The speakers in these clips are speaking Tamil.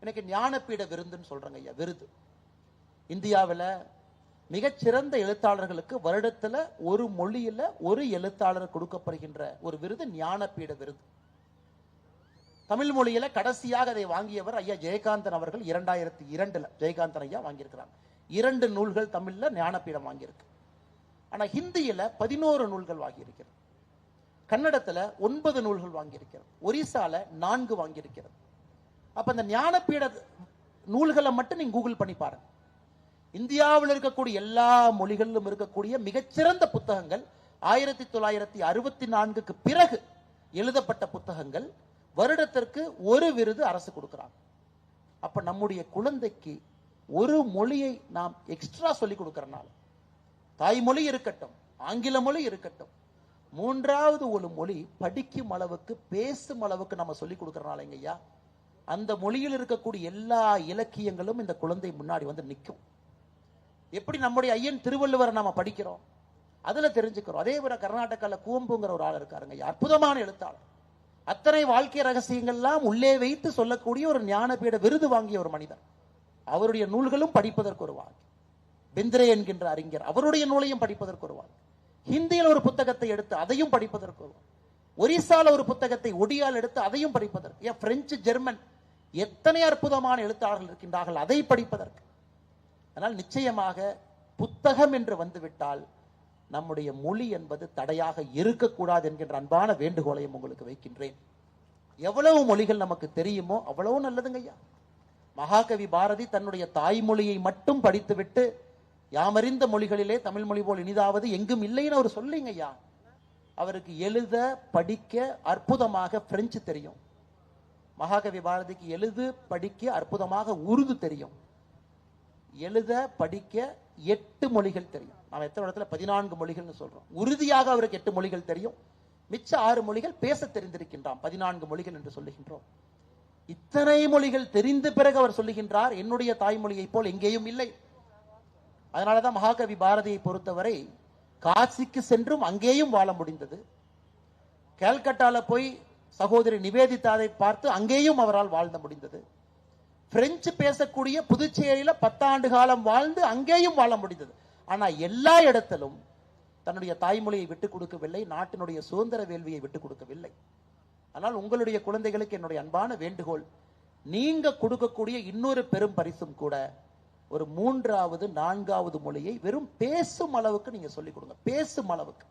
எனக்கு ஞானபீட விருதுன்னு சொல்றாங்க ஐயா. விருது இந்தியாவில் மிகச்சிறந்த எழுத்தாளர்களுக்கு வருடத்துல ஒரு மொழியில ஒரு எழுத்தாளர் கொடுக்கப்படுகின்ற ஒரு விருது ஞானபீட விருது. தமிழ் மொழியில கடைசியாக அதை வாங்கியவர் ஐயா ஜெயகாந்தன் அவர்கள் 2002 ஜெயகாந்தன் ஐயா வாங்கியிருக்கிறாங்க. 2 நூல்கள் தமிழ்ல ஞானபீடம் வாங்கியிருக்கு. ஆனா ஹிந்தியில 11 நூல்கள் வாங்கியிருக்கிறது, கன்னடத்துல 9 நூல்கள் வாங்கியிருக்கிறது, ஒரிசால 4 வாங்கியிருக்கிறது. அப்ப இந்த ஞானபீட நூல்களை மட்டும் நீங்க கூகுள் பண்ணி பாருங்க. இந்தியாவில் இருக்கக்கூடிய எல்லா மொழிகளிலும் இருக்கக்கூடிய மிகச்சிறந்த புத்தகங்கள் 1964க்கு பிறகு எழுதப்பட்ட புத்தகங்கள் வருடத்திற்கு ஒரு விருது அரசு கொடுக்கிறாங்க. அப்ப நம்முடைய குழந்தைக்கு ஒரு மொழியை நாம் எக்ஸ்ட்ரா சொல்லி கொடுக்கறனால, தாய்மொழி இருக்கட்டும், ஆங்கில மொழி இருக்கட்டும், மூன்றாவது ஒரு மொழி படிக்கும் அளவுக்கு பேசும் அளவுக்கு நம்ம சொல்லி கொடுக்கறனால ஐயா, அந்த மொழியில் இருக்கக்கூடிய எல்லா இலக்கியங்களும் இந்த குழந்தை முன்னாடி வந்து நிற்கும். எப்படி நம்முடைய ஐயன் திருவள்ளுவரை நாம படிக்கிறோம், அதுல தெரிஞ்சுக்கிறோம். அதே போல கர்நாடகால குவம்புங்கிற ஒரு ஆள் இருக்காருங்க, அற்புதமான எழுத்தாளர். அத்தனை வாழ்க்கை ரகசியங்கள்லாம் உள்ளே வைத்து சொல்லக்கூடிய ஒரு ஞானபீட விருது வாங்கிய ஒரு மனிதர். அவருடைய நூல்களும் படிப்பதற்கு ஒரு வாழ்க்கை. பிந்திரே என்கின்ற அறிஞர், அவருடைய நூலையும் படிப்பதற்கு ஒரு வாழ்க்கை. ஹிந்தியில் ஒரு புத்தகத்தை எடுத்து அதையும் படிப்பதற்கு ஒரு, ஒரிசால ஒரு புத்தகத்தை ஒடியால் எடுத்து அதையும் படிப்பதற்கு, ஏன் பிரெஞ்சு, ஜெர்மன், எத்தனை அற்புதமான எழுத்தாளர்கள் இருக்கின்றார்கள் அதை படிப்பதற்கு. அதனால் நிச்சயமாக புத்தகம் என்று வந்துவிட்டால் நம்முடைய மொழி என்பது தடையாக இருக்கக்கூடாது என்கின்ற அன்பான வேண்டுகோளையும் உங்களுக்கு வைக்கின்றேன். எவ்வளவு மொழிகள் நமக்கு தெரியுமோ அவ்வளவு நல்லதுங்க ஐயா. மகாகவி பாரதி தன்னுடைய தாய்மொழியை மட்டும் படித்துவிட்டு யாமறிந்த மொழிகளிலே தமிழ் மொழி போல் இனிதாவது எங்கும் இல்லைன்னு அவர் சொல்லிங்க ஐயா. அவருக்கு எழுத படிக்க அற்புதமாக பிரெஞ்சு தெரியும். மகாகவி பாரதிக்கு எழுது படிக்க அற்புதமாக உருது தெரியும். எழுத படிக்க 8 மொழிகள் தெரியும். நாம் எத்தனை இடத்துல 14 மொழிகள்னு சொல்றோம். உறுதியாக அவருக்கு 8 மொழிகள் தெரியும். மிச்ச 6 மொழிகள் பேச தெரிந்திருக்கின்றான். 14 மொழிகள் என்று சொல்லுகின்றோம். இத்தனை மொழிகள் தெரிந்த பிறகு அவர் சொல்லுகின்றார், என்னுடைய தாய்மொழியை போல் எங்கேயும் இல்லை. அதனாலதான் மகாகவி பாரதியை பொறுத்தவரை காசிக்கு சென்றும் அங்கேயும் வாழ முடிந்தது. கல்கட்டால போய் சகோதரி நிவேதிதாவை பார்த்து அங்கேயும் அவரால் வாழ்ந்த முடிந்தது. பிரெஞ்சு பேசக்கூடிய புதுச்சேரியில 10 ஆண்டு காலம் வாழ்ந்து அங்கேயும் வாழ முடிந்தது. ஆனா எல்லா இடத்திலும் தன்னுடைய தாய்மொழியை விட்டுக் கொடுக்கவில்லை, நாட்டினுடைய சுதந்திர வேள்வியை விட்டுக் கொடுக்கவில்லை. ஆனால் உங்களுடைய குழந்தைகளுக்கு என்னுடைய அன்பான வேண்டுகோள், நீங்க கொடுக்கக்கூடிய இன்னொரு பெரும் பரிசும் கூட ஒரு 3வது 4வது மொழியை வெறும் பேசும் அளவுக்கு நீங்க சொல்லிக் கொடுங்க. பேசும் அளவுக்கு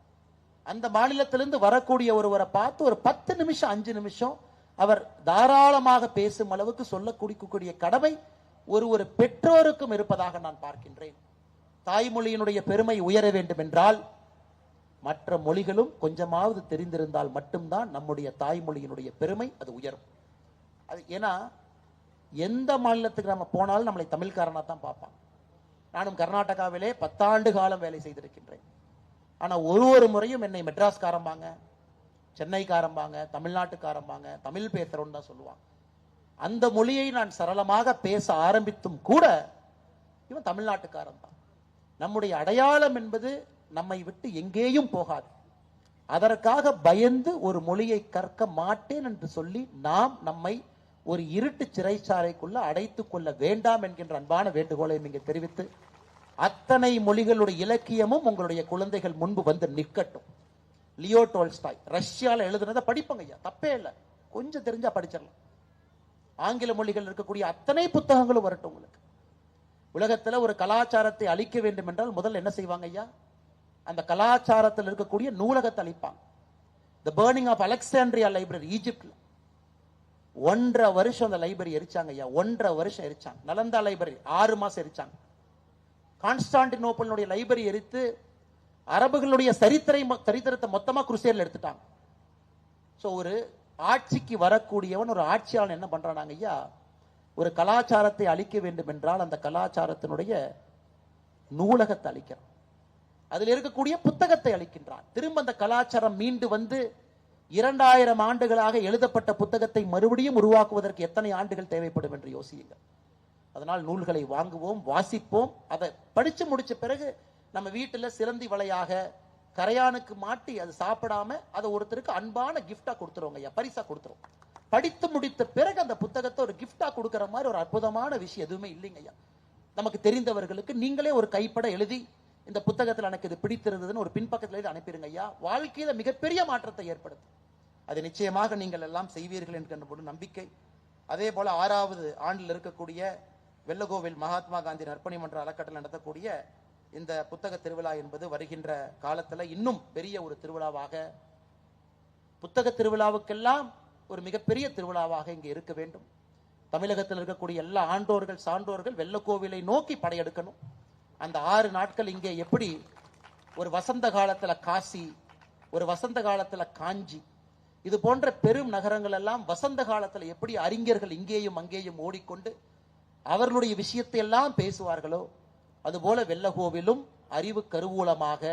அந்த மாநிலத்திலிருந்து வரக்கூடிய ஒருவரை பார்த்து ஒரு 10 நிமிஷம் 5 நிமிஷம் அவர் தாராளமாக பேசும் அளவுக்கு சொல்ல கொடுக்கக்கூடிய கடமை ஒரு பெற்றோருக்கும் இருப்பதாக நான் பார்க்கின்றேன். தாய்மொழியினுடைய பெருமை உயர வேண்டும் என்றால் மற்ற மொழிகளும் கொஞ்சமாவது தெரிந்திருந்தால் மட்டும்தான் நம்முடைய தாய்மொழியினுடைய பெருமை அது உயரும். அது ஏன்னா எந்த மாநிலத்துக்கு நம்ம போனாலும் நம்மளை தமிழ்காரனா தான் பார்ப்பாங்க. நானும் கர்நாடகாவிலே 10 ஆண்டு காலம் வேலை செய்திருக்கின்றேன். ஆனா ஒரு முறையும் என்னை மெட்ராஸ்காரம்பாங்க, சென்னைக்காரம்பாங்க, தமிழ்நாட்டுக்காரம்பாங்க, தமிழ் பேசுறோன்னு தான் சொல்லுவாங்க. அந்த மொழியை நான் சரளமாக பேச ஆரம்பித்தும் கூட இவன் தமிழ்நாட்டுக்காரன் தான். நம்முடைய அடையாளம் என்பது நம்மை விட்டு எங்கேயும் போகாது. அதற்காக பயந்து ஒரு மொழியை கற்க மாட்டேன் என்று சொல்லி நாம் நம்மை ஒரு இருட்டு சிறைச்சாலைக்குள்ள அடைத்துக் கொள்ள வேண்டாம் என்கின்ற அன்பான வேண்டுகோளை நீங்க தெரிவித்து, அத்தனை மொழிகளுடைய இலக்கியமும் உங்களுடைய குழந்தைகள் முன்பு வந்து நிற்கட்டும். லியோ டோல்ஸ்டாய் ரஷ்யால எழுதுனதை படிப்பங்க ஐயா, தப்பே இல்லை, கொஞ்சம் தெரிஞ்சா படிச்சிடலாம். ஆங்கில மொழிகள் இருக்கக்கூடிய அத்தனை புத்தகங்களும் வரட்டும் உங்களுக்கு. உலகத்துல ஒரு கலாச்சாரத்தை அழிக்க வேண்டும் என்றால் முதல்ல என்ன செய்வாங்க ஐயா, அந்த கலாச்சாரத்தில் இருக்கக்கூடிய நூலகத்தை அழிப்பாங்க. தி பர்னிங் ஆஃப் அலெக்சாண்ட்ரியா லைப்ரரி ஈஜிப்ட்ல 1.5 வருஷம் அந்த லைப்ரரி எரிச்சாங்க ஐயா. 1.5 வருஷம் எரிச்சாங்க. நலந்தா லைப்ரரி 6 மாசம் எரிச்சாங்க. கான்ஸ்டான்டினோப்பிளுடைய லைப்ரரி எரித்து அரபுகளுடைய சரித்திரத்தை மொத்தமா குருசேர்ல எடுத்துட்டாங்க. சோ ஒரு ஆட்சிக்கு வரக்கூடியவன், ஒரு ஆட்சியாளன் என்ன பண்றாங்க ஐயா, ஒரு கலாச்சாரத்தை அழிக்க வேண்டும் என்றால் அந்த கலாச்சாரத்தினுடைய நூலகத்தை அழிக்கிறான், அதில் இருக்கக்கூடிய புத்தகத்தை அளிக்கின்றான். திரும்ப அந்த கலாச்சாரம் மீண்டு வந்து 2000 ஆண்டுகளாக எழுதப்பட்ட புத்தகத்தை மறுபடியும் உருவாக்குவதற்கு எத்தனை ஆண்டுகள் தேவைப்படும் என்று யோசியுங்கள். அதனால் நூல்களை வாங்குவோம், வாசிப்போம். அதை படிச்சு முடிச்ச பிறகு நம்ம வீட்டுல சிலந்தி வலையாக கரையானுக்கு மாட்டி அது சாப்பிடாம அதை ஒருத்தருக்கு அன்பான கிஃப்டா கொடுத்துருவோங்க ஐயா, பரிசா கொடுத்துருவோம். படித்து முடித்த பிறகு அந்த புத்தகத்தை ஒரு கிஃப்டா கொடுக்கிற மாதிரி ஒரு அற்புதமான விஷயம் எதுவுமே இல்லைங்க ஐயா. நமக்கு தெரிந்தவர்களுக்கு நீங்களே ஒரு கைப்பட எழுதி இந்த புத்தகத்தில் எனக்கு இது பிடித்திருந்ததுன்னு ஒரு பின்பக்கத்தில் எழுதி அனுப்பிடுங்க ஐயா. வாழ்க்கையில மிகப்பெரிய மாற்றத்தை ஏற்படுத்தும். அது நிச்சயமாக நீங்கள் எல்லாம் செய்வீர்கள் என்கின்ற நம்பிக்கை. அதே போல 6வது ஆண்டில் இருக்கக்கூடிய வெள்ளகோவில் மகாத்மா காந்தி நற்பணி மன்ற அறக்கட்டளை நடத்தக்கூடிய இந்த புத்தக திருவிழா என்பது வருகின்ற காலத்துல இன்னும் பெரிய ஒரு திருவிழாவாக, புத்தக திருவிழாவுக்கெல்லாம் ஒரு மிகப்பெரிய திருவிழாவாக இங்கே இருக்க வேண்டும். தமிழகத்தில் இருக்கக்கூடிய எல்லா ஆண்டோர்கள் சான்றோர்கள் வெள்ளக்கோவிலை நோக்கி படையெடுக்கணும். அந்த 6 நாட்கள் இங்கே எப்படி ஒரு வசந்த காலத்துல காசி, ஒரு வசந்த காலத்துல காஞ்சி, இது போன்ற பெரும் நகரங்கள் எல்லாம் வசந்த காலத்துல எப்படி அறிஞர்கள் இங்கேயும் அங்கேயும் ஓடிக்கொண்டு அவர்களுடைய விஷயத்தை எல்லாம் பேசுவார்களோ, அதுபோல வெள்ளக்கோவிலும் அறிவு கருவூலமாக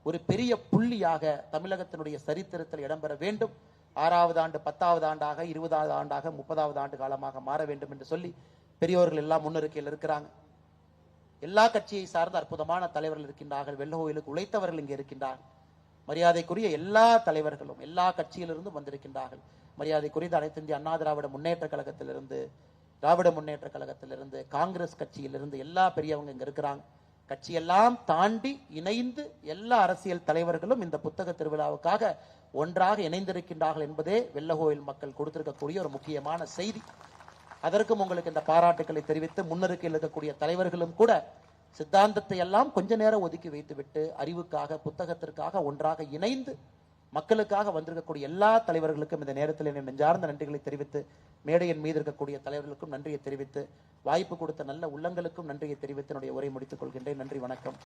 ஒரு பெரிய புள்ளியாக தமிழகத்தினுடைய சரித்திரத்தில் இடம்பெற வேண்டும். 6வது ஆண்டு 10வது ஆண்டாக 20வது ஆண்டாக 30வது ஆண்டு காலமாக மாற வேண்டும் என்று சொல்லி பெரியோர்கள் எல்லாம் முன்னறிக்கையில் இருக்கிறாங்க. எல்லா கட்சியை சார்ந்த அற்புதமான தலைவர்கள் இருக்கின்றார்கள். வெள்ளக்கோவிலுக்கு உழைத்தவர்கள் இங்கே இருக்கின்றார்கள். மரியாதைக்குரிய எல்லா தலைவர்களும் எல்லா கட்சியிலிருந்தும் வந்திருக்கின்றார்கள். மரியாதைக்குரிய அனைத்து இந்திய அண்ணா திராவிட முன்னேற்ற கழகத்திலிருந்து, திராவிட முன்னேற்ற கழகத்திலிருந்து, காங்கிரஸ் கட்சியிலிருந்து எல்லா பெரியவங்க இங்க இருக்கிறாங்க. கட்சியெல்லாம் தாண்டி இணைந்து எல்லா அரசியல் தலைவர்களும் இந்த புத்தக திருவிழாவுக்காக ஒன்றாக இணைந்திருக்கின்றார்கள் என்பதே வெள்ளக்கோவில் மக்கள் கொடுத்திருக்கக்கூடிய ஒரு முக்கியமான செய்தி. அதற்கும் உங்களுக்கு இந்த பாராட்டுக்களை தெரிவித்து, முன்னறிக்கையில் இருக்கக்கூடிய தலைவர்களும் கூட சித்தாந்தத்தை எல்லாம் கொஞ்ச நேரம் ஒதுக்கி வைத்துவிட்டு அறிவுக்காக புத்தகத்திற்காக ஒன்றாக இணைந்து மக்களுக்காக வந்திருக்கக்கூடிய எல்லா தலைவர்களுக்கும் இந்த நேரத்தில் என் நெஞ்சார்ந்த நன்றிகளை தெரிவித்து, மேடையின் மீது இருக்கக்கூடிய தலைவர்களுக்கும் நன்றியை தெரிவித்து, வாய்ப்பு கொடுத்த நல்ல உள்ளங்களுக்கும் நன்றியை தெரிவித்து என்னுடைய உரை முடித்துக் கொள்கின்றேன். நன்றி, வணக்கம்.